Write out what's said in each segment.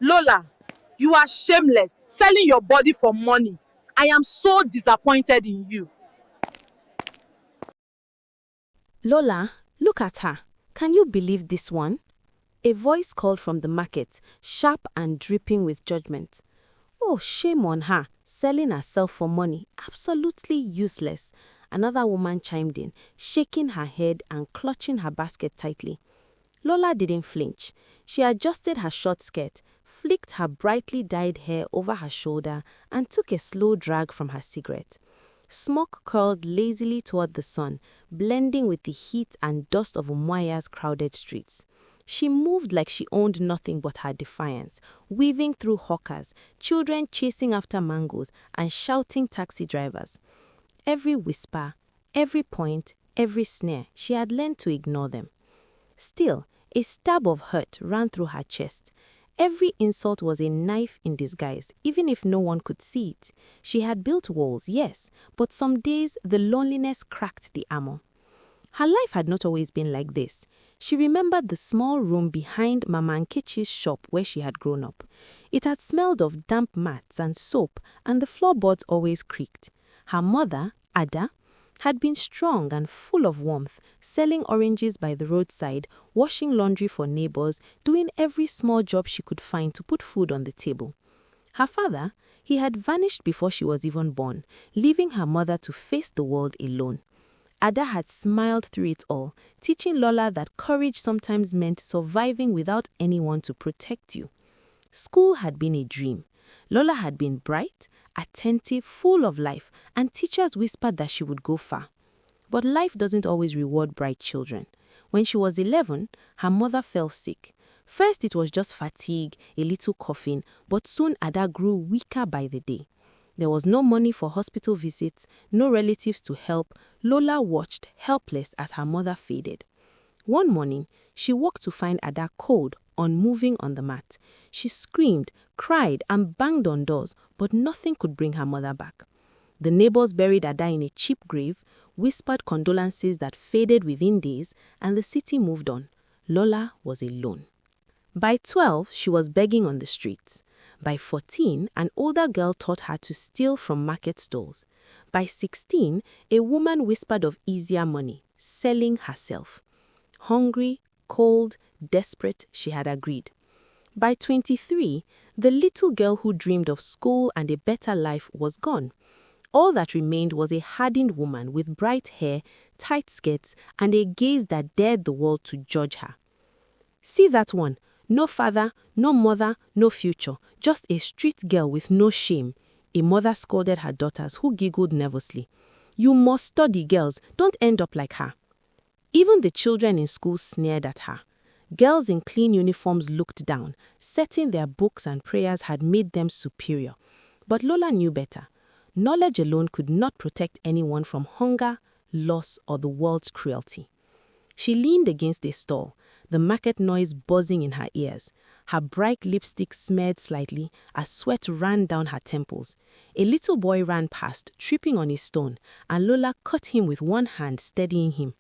Lola, you are shameless, selling your body for money. I am so disappointed in you. Lola, look at her. Can you believe this one? A voice called from the market, sharp and dripping with judgment. Oh, shame on her, selling herself for money. Absolutely useless. Another woman chimed in, shaking her head and clutching her basket tightly. Lola didn't flinch. She adjusted her short skirt, flicked her brightly dyed hair over her shoulder, and took a slow drag from her cigarette. Smoke curled lazily toward the sun, blending with the heat and dust of Umuaya's crowded streets. She moved like she owned nothing but her defiance, weaving through hawkers, children chasing after mangoes, and shouting taxi drivers. Every whisper, every point, every snare, she had learned to ignore them. Still, a stab of hurt ran through her chest. Every insult was a knife in disguise, even if no one could see it. She had built walls, yes, but some days the loneliness cracked the armor. Her life had not always been like this. She remembered the small room behind Mama Nkechi's shop where she had grown up. It had smelled of damp mats and soap, and the floorboards always creaked. Her mother, Ada, had been strong and full of warmth, selling oranges by the roadside, washing laundry for neighbors, doing every small job she could find to put food on the table. Her father, he had vanished before she was even born, leaving her mother to face the world alone. Ada had smiled through it all, teaching Lola that courage sometimes meant surviving without anyone to protect you. School had been a dream. Lola had been bright, attentive, full of life, and teachers whispered that she would go far. But life doesn't always reward bright children. When she was 11, her mother fell sick. First it was just fatigue, a little coughing, but soon Ada grew weaker by the day. There was no money for hospital visits, no relatives to help. Lola watched, helpless, as her mother faded. One morning, she woke to find Ada cold, unmoving on the mat. She screamed, cried, and banged on doors, but nothing could bring her mother back. The neighbors buried Ada in a cheap grave, whispered condolences that faded within days, and the city moved on. Lola was alone. By 12, she was begging on the streets. By 14, an older girl taught her to steal from market stalls. By 16, a woman whispered of easier money, selling herself. Hungry, cold, desperate, she had agreed. By 23, the little girl who dreamed of school and a better life was gone. All that remained was a hardened woman with bright hair, tight skirts, and a gaze that dared the world to judge her. See that one? No father, no mother, no future, just a street girl with no shame. A mother scolded her daughters, who giggled nervously. You must study, girls, don't end up like her. Even the children in school sneered at her. Girls in clean uniforms looked down, setting their books and prayers had made them superior. But Lola knew better. Knowledge alone could not protect anyone from hunger, loss, or the world's cruelty. She leaned against a stall, the market noise buzzing in her ears. Her bright lipstick smeared slightly as sweat ran down her temples. A little boy ran past, tripping on a stone, and Lola caught him with one hand, steadying him.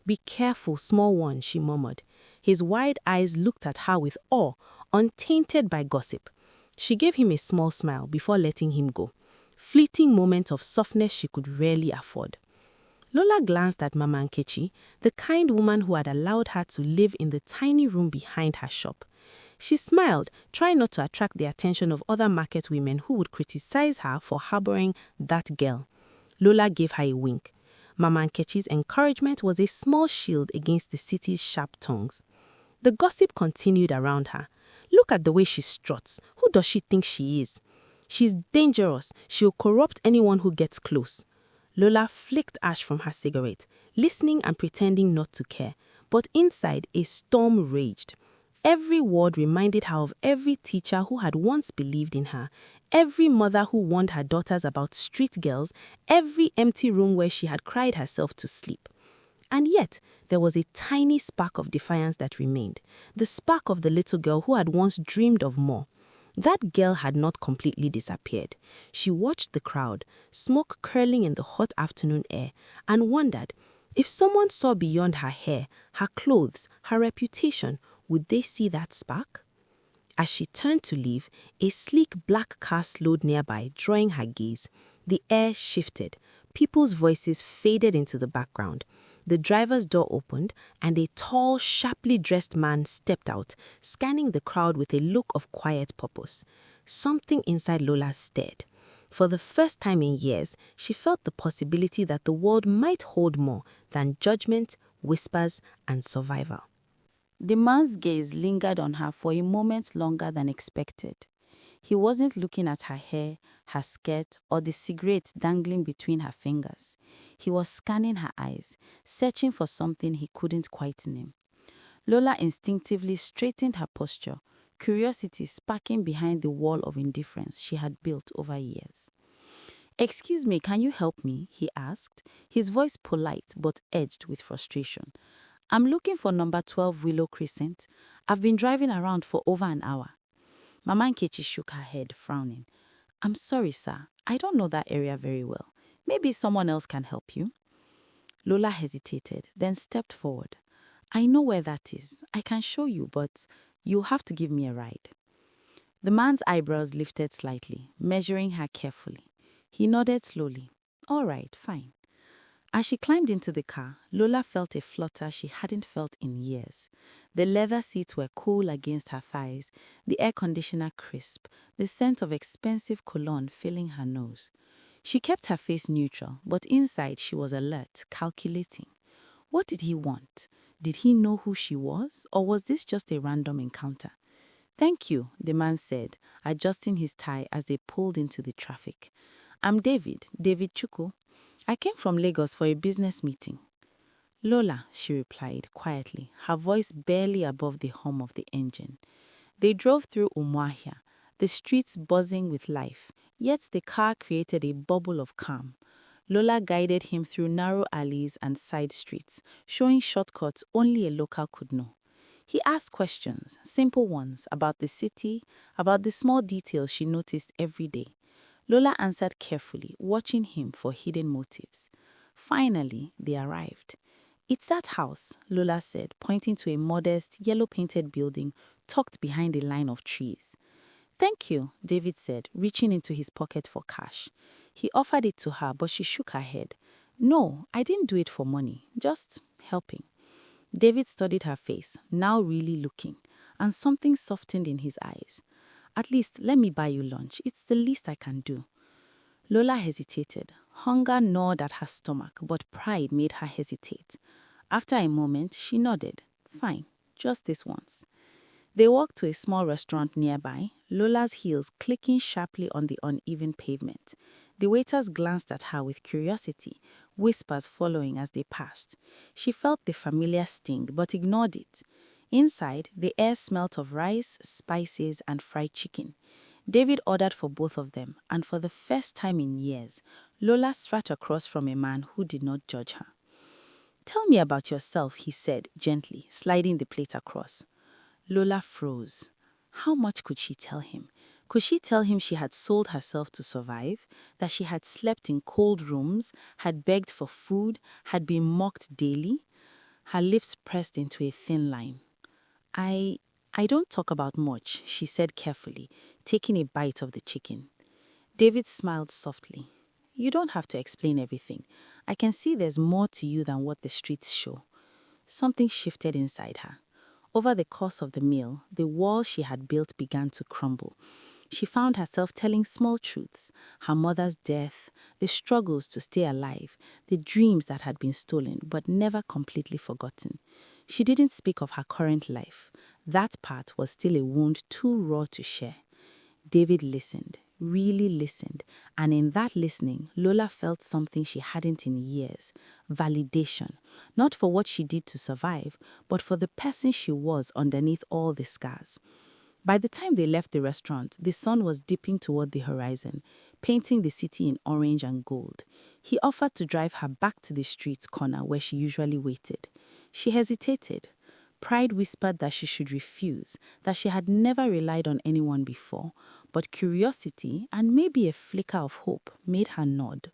Be careful, small one, she murmured. His wide eyes looked at her with awe, untainted by gossip. She gave him a small smile before letting him go. Fleeting moment of softness she could rarely afford. Lola glanced at Mama Nkechi, the kind woman who had allowed her to live in the tiny room behind her shop. She smiled, trying not to attract the attention of other market women who would criticize her for harboring that girl. Lola gave her a wink. Mama Nkechi's encouragement was a small shield against the city's sharp tongues. The gossip continued around her. Look at the way she struts. Who does she think she is? She's dangerous. She'll corrupt anyone who gets close. Lola flicked ash from her cigarette, listening and pretending not to care. But inside, a storm raged. Every word reminded her of every teacher who had once believed in her, every mother who warned her daughters about street girls, every empty room where she had cried herself to sleep. And yet, there was a tiny spark of defiance that remained, the spark of the little girl who had once dreamed of more. That girl had not completely disappeared. She watched the crowd, smoke curling in the hot afternoon air, and wondered, if someone saw beyond her hair, her clothes, her reputation, would they see that spark? As she turned to leave, a sleek black car slowed nearby, drawing her gaze. The air shifted. People's voices faded into the background. The driver's door opened, and a tall, sharply dressed man stepped out, scanning the crowd with a look of quiet purpose. Something inside Lola stirred. For the first time in years, she felt the possibility that the world might hold more than judgment, whispers, and survival. The man's gaze lingered on her for a moment longer than expected. He wasn't looking at her hair, her skirt, or the cigarette dangling between her fingers. He was scanning her eyes, searching for something he couldn't quite name. Lola instinctively straightened her posture, curiosity sparking behind the wall of indifference she had built over years. "Excuse me, can you help me?" he asked, his voice polite but edged with frustration. "I'm looking for number 12 Willow Crescent. I've been driving around for over an hour." Mama Nkechi shook her head, frowning. "I'm sorry, sir. I don't know that area very well. Maybe someone else can help you." Lola hesitated, then stepped forward. "I know where that is. I can show you, but you'll have to give me a ride." The man's eyebrows lifted slightly, measuring her carefully. He nodded slowly. "All right, fine." As she climbed into the car, Lola felt a flutter she hadn't felt in years. The leather seats were cool against her thighs, the air conditioner crisp, the scent of expensive cologne filling her nose. She kept her face neutral, but inside she was alert, calculating. What did he want? Did he know who she was, or was this just a random encounter? "Thank you," the man said, adjusting his tie as they pulled into the traffic. "I'm David Chuku. I came from Lagos for a business meeting." "Lola," she replied quietly, her voice barely above the hum of the engine. They drove through Umuahia, the streets buzzing with life, yet the car created a bubble of calm. Lola guided him through narrow alleys and side streets, showing shortcuts only a local could know. He asked questions, simple ones, about the city, about the small details she noticed every day. Lola answered carefully, watching him for hidden motives. Finally, they arrived. "It's that house," Lola said, pointing to a modest, yellow-painted building tucked behind a line of trees. "Thank you," David said, reaching into his pocket for cash. He offered it to her, but she shook her head. "No, I didn't do it for money, just helping." David studied her face, now really looking, and something softened in his eyes. "At least, let me buy you lunch. It's the least I can do." Lola hesitated. Hunger gnawed at her stomach, but pride made her hesitate. After a moment, she nodded. "Fine, just this once." They walked to a small restaurant nearby, Lola's heels clicking sharply on the uneven pavement. The waiters glanced at her with curiosity, whispers following as they passed. She felt the familiar sting, but ignored it. Inside, the air smelt of rice, spices, and fried chicken. David ordered for both of them, and for the first time in years, Lola sat across from a man who did not judge her. "Tell me about yourself," he said gently, sliding the plate across. Lola froze. How much could she tell him? Could she tell him she had sold herself to survive, that she had slept in cold rooms, had begged for food, had been mocked daily? Her lips pressed into a thin line. I don't talk about much," she said carefully, taking a bite of the chicken. David smiled softly. "You don't have to explain everything. I can see there's more to you than what the streets show." Something shifted inside her. Over the course of the meal, the wall she had built began to crumble. She found herself telling small truths: her mother's death, the struggles to stay alive, the dreams that had been stolen but never completely forgotten. She didn't speak of her current life. That part was still a wound too raw to share. David listened, really listened, and in that listening, Lola felt something she hadn't in years: validation, not for what she did to survive, but for the person she was underneath all the scars. By the time they left the restaurant, the sun was dipping toward the horizon, painting the city in orange and gold. He offered to drive her back to the street corner where she usually waited. She hesitated. Pride whispered that she should refuse, that she had never relied on anyone before, but curiosity and maybe a flicker of hope made her nod.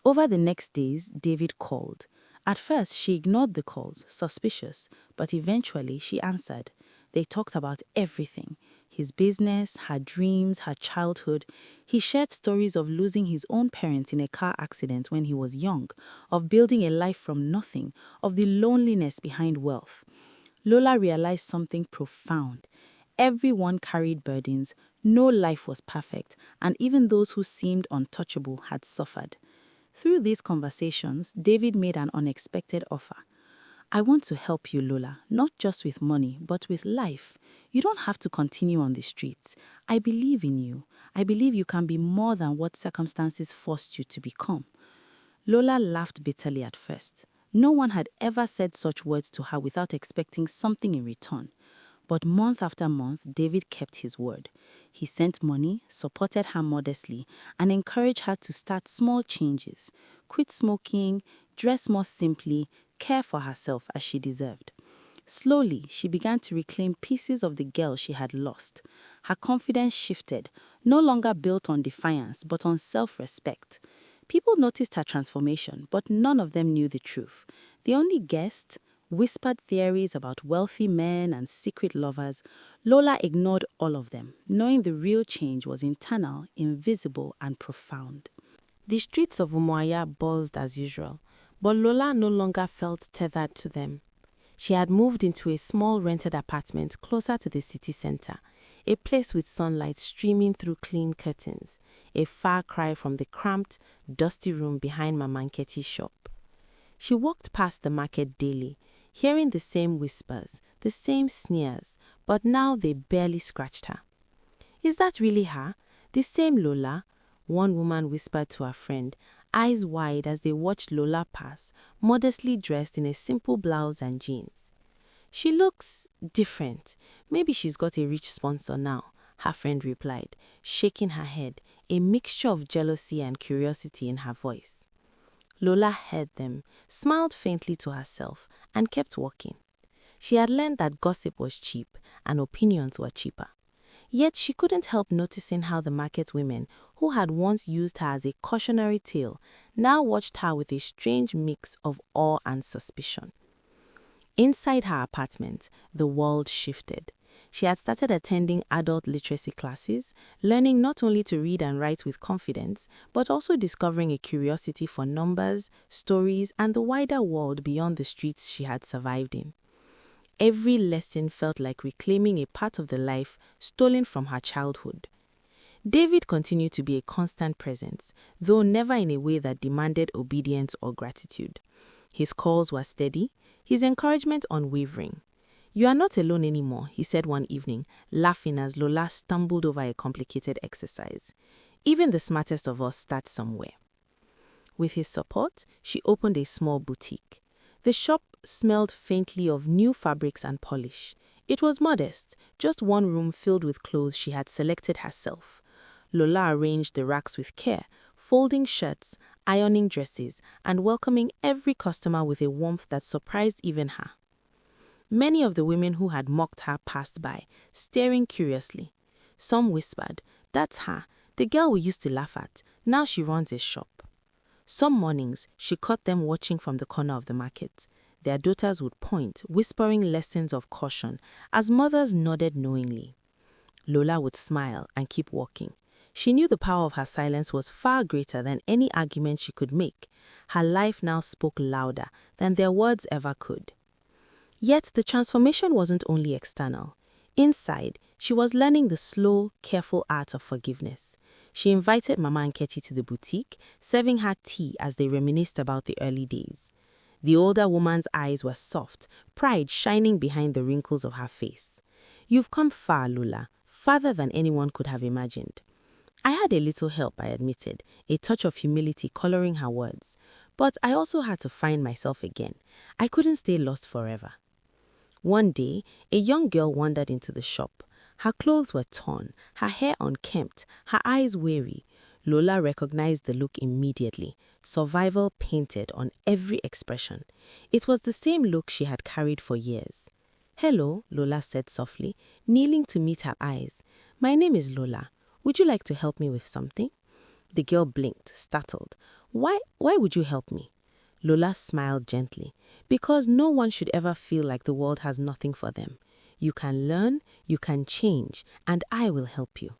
Over the next days, David called. At first, she ignored the calls, suspicious, but eventually she answered. They talked about everything: His business, her dreams, her childhood. He shared stories of losing his own parents in a car accident when he was young, of building a life from nothing, of the loneliness behind wealth. Lola realized something profound. Everyone carried burdens, no life was perfect, and even those who seemed untouchable had suffered. Through these conversations, David made an unexpected offer. I want to help you, Lola, not just with money, but with life. You don't have to continue on the streets. I believe in you. I believe you can be more than what circumstances forced you to become. Lola laughed bitterly at first. No one had ever said such words to her without expecting something in return. But month after month, David kept his word. He sent money, supported her modestly, and encouraged her to start small changes. Quit smoking, dress more simply, care for herself as she deserved. Slowly, she began to reclaim pieces of the girl she had lost. Her confidence shifted, no longer built on defiance, but on self-respect. People noticed her transformation, but none of them knew the truth. They only guessed, whispered theories about wealthy men and secret lovers. Lola ignored all of them, knowing the real change was internal, invisible, and profound. The streets of Umuahia buzzed as usual, but Lola no longer felt tethered to them. She had moved into a small rented apartment closer to the city center, a place with sunlight streaming through clean curtains, a far cry from the cramped, dusty room behind Mama Nketi's shop. She walked past the market daily, hearing the same whispers, the same sneers, but now they barely scratched her. Is that really her? The same Lola? One woman whispered to her friend, eyes wide as they watched Lola pass, modestly dressed in a simple blouse and jeans. She looks different. Maybe she's got a rich sponsor now, her friend replied, shaking her head, a mixture of jealousy and curiosity in her voice. Lola heard them, smiled faintly to herself, and kept walking. She had learned that gossip was cheap and opinions were cheaper. Yet she couldn't help noticing how the market women, who had once used her as a cautionary tale, now watched her with a strange mix of awe and suspicion. Inside her apartment, the world shifted. She had started attending adult literacy classes, learning not only to read and write with confidence, but also discovering a curiosity for numbers, stories, and the wider world beyond the streets she had survived in. Every lesson felt like reclaiming a part of the life stolen from her childhood. David continued to be a constant presence, though never in a way that demanded obedience or gratitude. His calls were steady, his encouragement unwavering. You are not alone anymore, he said one evening, laughing as Lola stumbled over a complicated exercise. Even the smartest of us start somewhere. With his support, she opened a small boutique. The shop smelled faintly of new fabrics and polish. It was modest, just one room filled with clothes she had selected herself. Lola arranged the racks with care, folding shirts, ironing dresses, and welcoming every customer with a warmth that surprised even her. Many of the women who had mocked her passed by, staring curiously. Some whispered, "That's her, the girl we used to laugh at. Now she runs a shop." Some mornings, she caught them watching from the corner of the market. Their daughters would point, whispering lessons of caution, as mothers nodded knowingly. Lola would smile and keep walking. She knew the power of her silence was far greater than any argument she could make. Her life now spoke louder than their words ever could. Yet the transformation wasn't only external. Inside, she was learning the slow, careful art of forgiveness. She invited Mama Nketi to the boutique, serving her tea as they reminisced about the early days. The older woman's eyes were soft, pride shining behind the wrinkles of her face. "You've come far, Lola, farther than anyone could have imagined." I had a little help, I admitted, a touch of humility coloring her words. But I also had to find myself again. I couldn't stay lost forever. One day, a young girl wandered into the shop. Her clothes were torn, her hair unkempt, her eyes weary. Lola recognized the look immediately, survival painted on every expression. It was the same look she had carried for years. "Hello," Lola said softly, kneeling to meet her eyes. "My name is Lola. Would you like to help me with something?" The girl blinked, startled. Why would you help me?" Lola smiled gently. "Because no one should ever feel like the world has nothing for them. You can learn, you can change, and I will help you.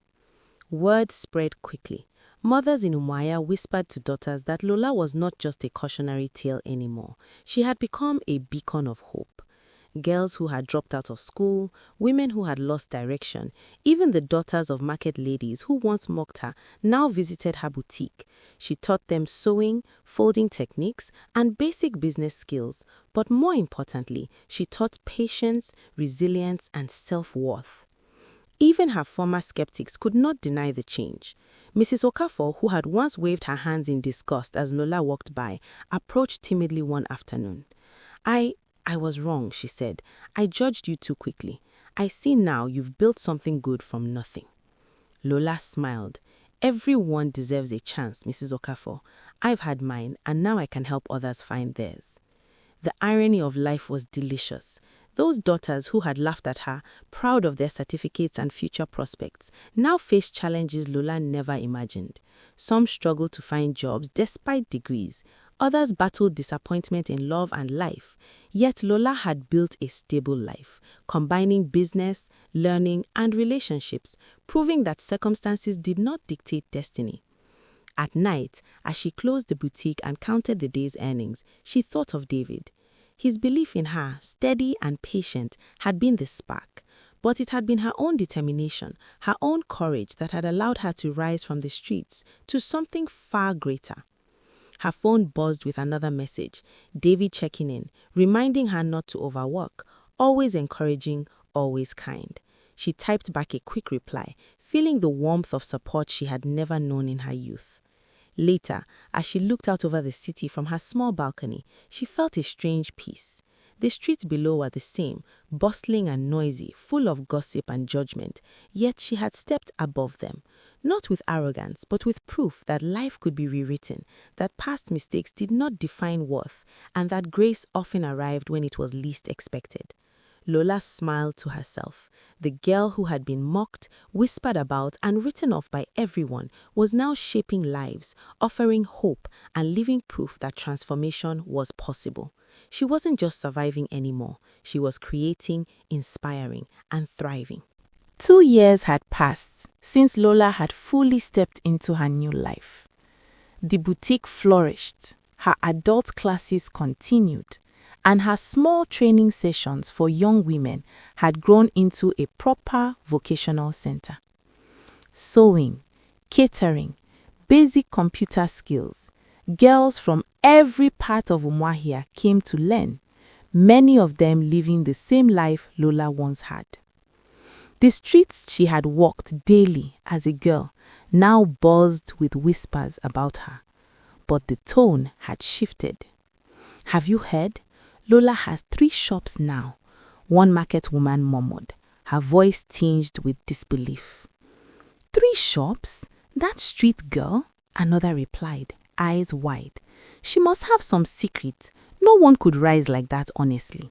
Word spread quickly. Mothers in Umuahia whispered to daughters that Lola was not just a cautionary tale anymore. She had become a beacon of hope. Girls who had dropped out of school, women who had lost direction, even the daughters of market ladies who once mocked her now visited her boutique. She taught them sewing, folding techniques, and basic business skills. But more importantly, she taught patience, resilience, and self-worth. Even her former skeptics could not deny the change. Mrs. Okafor, who had once waved her hands in disgust as Lola walked by, approached timidly one afternoon. I was wrong, she said. I judged you too quickly. I see now you've built something good from nothing. Lola smiled. Everyone deserves a chance, Mrs. Okafor. I've had mine, and now I can help others find theirs. The irony of life was delicious. Those daughters who had laughed at her, proud of their certificates and future prospects, now faced challenges Lola never imagined. Some struggled to find jobs despite degrees. Others battled disappointment in love and life. Yet Lola had built a stable life, combining business, learning, and relationships, proving that circumstances did not dictate destiny. At night, as she closed the boutique and counted the day's earnings, she thought of David. His belief in her, steady and patient, had been the spark, but it had been her own determination, her own courage that had allowed her to rise from the streets to something far greater. Her phone buzzed with another message, David checking in, reminding her not to overwork, always encouraging, always kind. She typed back a quick reply, feeling the warmth of support she had never known in her youth. Later, as she looked out over the city from her small balcony, she felt a strange peace. The streets below were the same, bustling and noisy, full of gossip and judgment, yet she had stepped above them, not with arrogance, but with proof that life could be rewritten, that past mistakes did not define worth, and that grace often arrived when it was least expected. Lola smiled to herself. The girl who had been mocked, whispered about, and written off by everyone was now shaping lives, offering hope, and living proof that transformation was possible. She wasn't just surviving anymore. She was creating, inspiring, and thriving. 2 years had passed since Lola had fully stepped into her new life. The boutique flourished, her adult classes continued, and her small training sessions for young women had grown into a proper vocational center. Sewing, catering, basic computer skills. Girls from every part of Umuahia came to learn, many of them living the same life Lola once had. The streets she had walked daily as a girl now buzzed with whispers about her, but the tone had shifted. Have you heard? Lola has 3 shops now, one market woman murmured, her voice tinged with disbelief. 3 shops? That street girl? Another replied, eyes wide. She must have some secret. No one could rise like that honestly.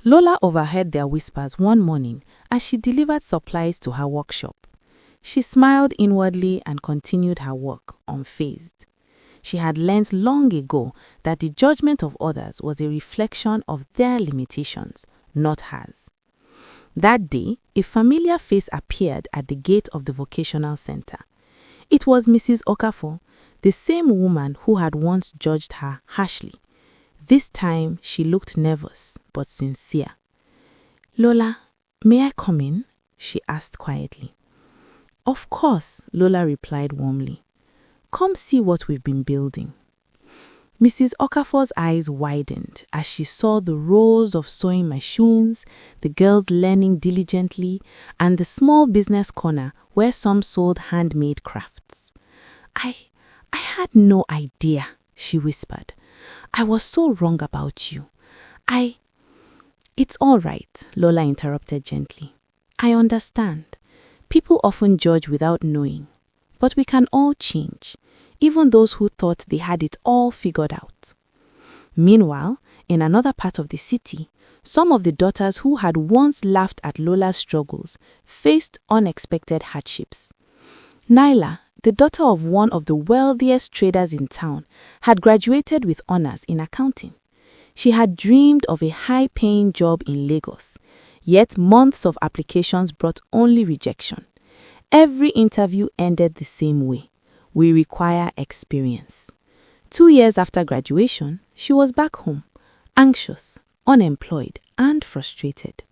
Lola overheard their whispers one morning as she delivered supplies to her workshop. She smiled inwardly and continued her work, unfazed. She had learnt long ago that the judgment of others was a reflection of their limitations, not hers. That day, a familiar face appeared at the gate of the vocational center. It was Mrs. Okafor, the same woman who had once judged her harshly. This time, she looked nervous but sincere. "Lola, may I come in?" she asked quietly. "Of course," Lola replied warmly. "Come see what we've been building." Mrs. Okafor's eyes widened as she saw the rows of sewing machines, the girls learning diligently, and the small business corner where some sold handmade crafts. I had no idea," she whispered. "I was so wrong about you. It's all right," Lola interrupted gently. "I understand. People often judge without knowing. But we can all change, even those who thought they had it all figured out." Meanwhile, in another part of the city, some of the daughters who had once laughed at Lola's struggles faced unexpected hardships. Naila, the daughter of one of the wealthiest traders in town, had graduated with honors in accounting. She had dreamed of a high-paying job in Lagos, Yet months of applications brought only rejection. Every interview ended the same way. We require experience. 2 years after graduation, she was back home, anxious, unemployed, and frustrated.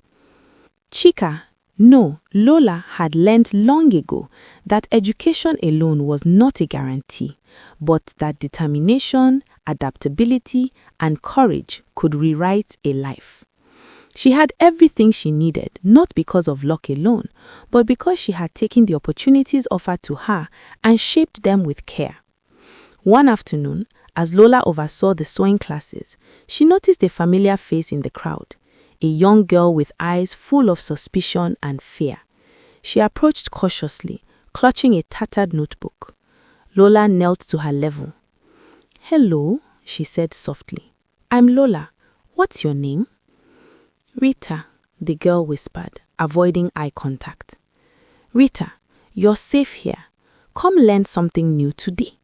Lola had learnt long ago that education alone was not a guarantee, but that determination, adaptability, and courage could rewrite a life. She had everything she needed, not because of luck alone, but because she had taken the opportunities offered to her and shaped them with care. One afternoon, as Lola oversaw the sewing classes, she noticed a familiar face in the crowd, a young girl with eyes full of suspicion and fear. She approached cautiously, clutching a tattered notebook. Lola knelt to her level. "Hello," she said softly. "I'm Lola. What's your name?" "Rita," the girl whispered, avoiding eye contact. "Rita, you're safe here. Come learn something new today.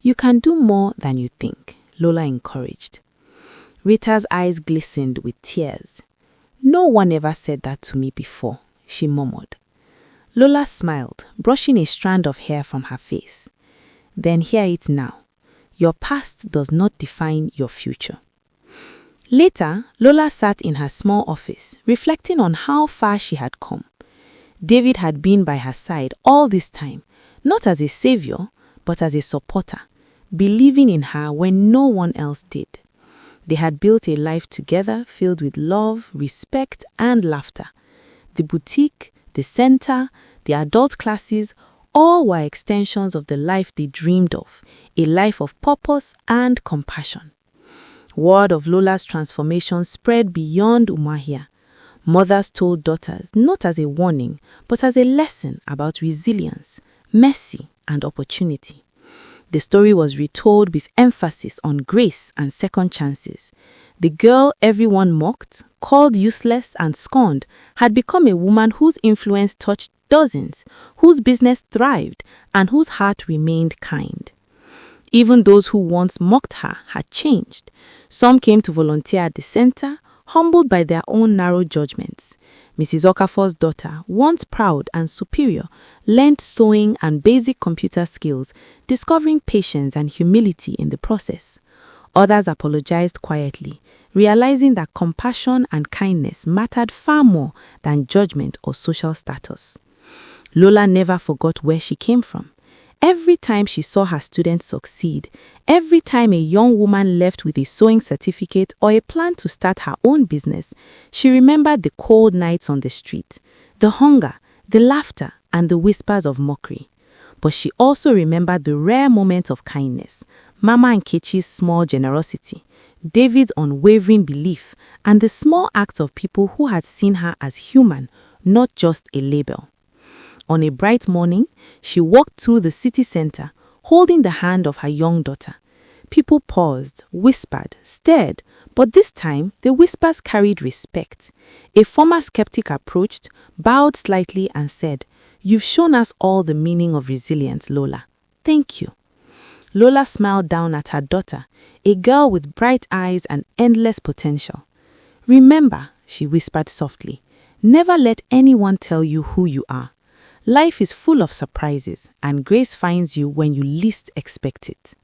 You can do more than you think," Lola encouraged. Rita's eyes glistened with tears. "No one ever said that to me before," she murmured. Lola smiled, brushing a strand of hair from her face. "Then hear it now. Your past does not define your future." Later, Lola sat in her small office, reflecting on how far she had come. David had been by her side all this time, not as a savior, but as a supporter, believing in her when no one else did. They had built a life together filled with love, respect, and laughter. The boutique, the center, the adult classes, all were extensions of the life they dreamed of, a life of purpose and compassion. Word of Lola's transformation spread beyond Umuahia. Mothers told daughters not as a warning, but as a lesson about resilience, mercy, and opportunity. The story was retold with emphasis on grace and second chances. The girl everyone mocked, called useless and scorned, had become a woman whose influence touched dozens, whose business thrived, and whose heart remained kind. Even those who once mocked her had changed. Some came to volunteer at the center, humbled by their own narrow judgments. Mrs. Okafor's daughter, once proud and superior, learned sewing and basic computer skills, discovering patience and humility in the process. Others apologized quietly, realizing that compassion and kindness mattered far more than judgment or social status. Lola never forgot where she came from. Every time she saw her students succeed, every time a young woman left with a sewing certificate or a plan to start her own business, she remembered the cold nights on the street, the hunger, the laughter, and the whispers of mockery. But she also remembered the rare moments of kindness, Mama Nkechi's small generosity, David's unwavering belief, and the small acts of people who had seen her as human, not just a label. On a bright morning, she walked through the city center, holding the hand of her young daughter. People paused, whispered, stared, but this time the whispers carried respect. A former skeptic approached, bowed slightly and said, "You've shown us all the meaning of resilience, Lola. Thank you." Lola smiled down at her daughter, a girl with bright eyes and endless potential. "Remember," she whispered softly, "never let anyone tell you who you are. Life is full of surprises, and grace finds you when you least expect it."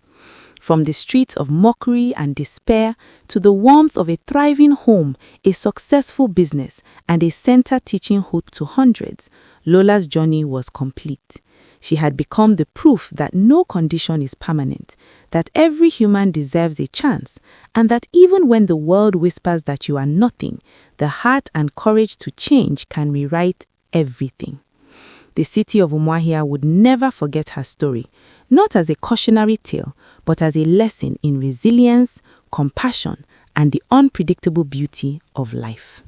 From the streets of mockery and despair to the warmth of a thriving home, a successful business, and a center teaching hope to hundreds, Lola's journey was complete. She had become the proof that no condition is permanent, that every human deserves a chance, and that even when the world whispers that you are nothing, the heart and courage to change can rewrite everything. The city of Umuahia would never forget her story, not as a cautionary tale, but as a lesson in resilience, compassion, and the unpredictable beauty of life.